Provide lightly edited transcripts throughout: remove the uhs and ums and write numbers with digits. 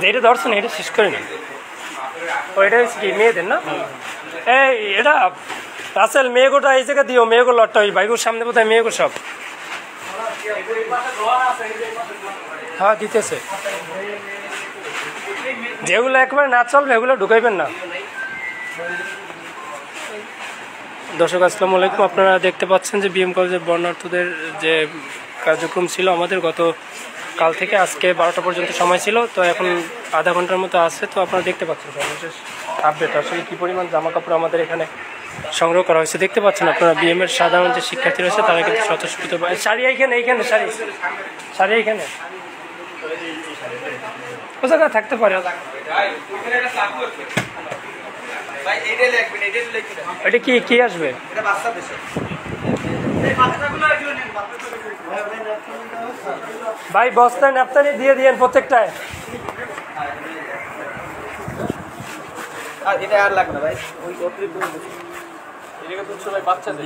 যেটা ধরছেন এটা শেষ করি না, ওইটা হচ্ছে কি মেয়েদের না? এই এটা রাসেল মেয়েগোটা এই জায়গা দিও, মেয়েগো লটটা ওই বাইকের সামনে বোধহয় মেয়েগো সব। হ্যাঁ দিতেছে, যেগুলো একবারে না চলবে এগুলো ঢুকাইবেন না। দর্শক আসসালামু আলাইকুম, আপনারা দেখতে পাচ্ছেন যে বিএম কলেজের বর্ণার্থীদের যে কার্যক্রম ছিল আমাদের গত কাল থেকে আজকে 12টা পর্যন্ত সময় ছিল, তো এখন আধা ঘন্টার মতো আছে। তো আপনারা দেখতে পাচ্ছেন সর্বশেষ আপডেট আসলে কী পরিমাণ জামা কাপড় আমাদের এখানে সংগ্রহ করা হয়েছে। দেখতে পাচ্ছেন আপনারা বিএম এর সাধারণ যে শিক্ষার্থী রয়েছে তারা কিন্তু স্বতঃস্ফূর্ত। শাড়ি এইখানে, এইখানে শাড়ি, শাড়ি এইখানে ও জায়গায় থাকতে পারে। এটা কি কি আসবে? ভাই বস্তায় ন্যাপথানি দিয়ে দিয়েন প্রত্যেকটায়। এটা আর লাগবে না ভাই, ওই অতিরিক্ত এদিকে তো সবাই বাচ্চাদের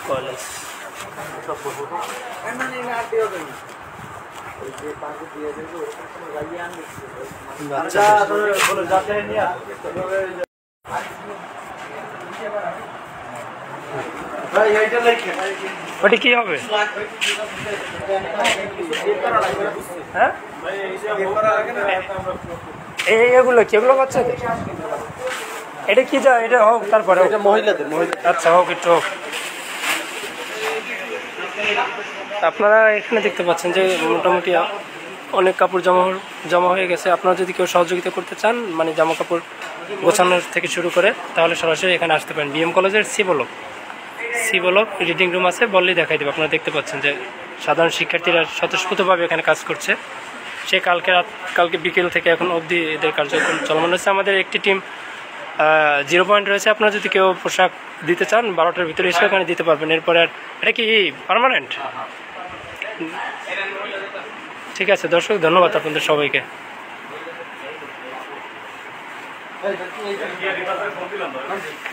কলেজ মানে আর দিও দেন ওই যে পাঁচে দিয়ে দেন তো কোনো গাড়ি আনবে বাচ্চা বলে যাতে নিয়ে ভাই এইটা লেখেন। ওটা কি হবে? হ্যাঁ এগুলো কি, এগুলো বাচ্চাদের? এটা কি যা, এটা হোক তারপরে মহিলাদের। আচ্ছা হোক, একটু হোক। আপনারা এখানে দেখতে পাচ্ছেন যে মোটামুটি অনেক কাপড় জমা হয়ে গেছে। আপনারা যদি কেউ সহযোগিতা করতে চান, মানে জামা কাপড় গোছানোর থেকে শুরু করে, তাহলে সরাসরি এখানে আসতে পারেন। বিএম কলেজের সি ব্লক রিডিং রুম আছে, বললেই দেখাই দেবে। আপনারা দেখতে পাচ্ছেন যে সাধারণ শিক্ষার্থীরা স্বতঃস্ফূর্তভাবে এখানে কাজ করছে। সে কালকে বিকেল থেকে এখন অবধি এদের কার্যক্রম চলমান রয়েছে। আমাদের একটি টিম 0 পয়েন্ট রয়েছে। আপনারা যদি কেউ পোশাক দিতে চান 12টার ভিতরে এসে এখানে দিতে পারবেন। এরপরে আর এটা কি পার্মানেন্ট? ঠিক আছে দর্শক, ধন্যবাদ আপনাদের সবাইকে।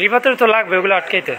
রিফাতের তো লাগবে ওগুলো আটকাইতে।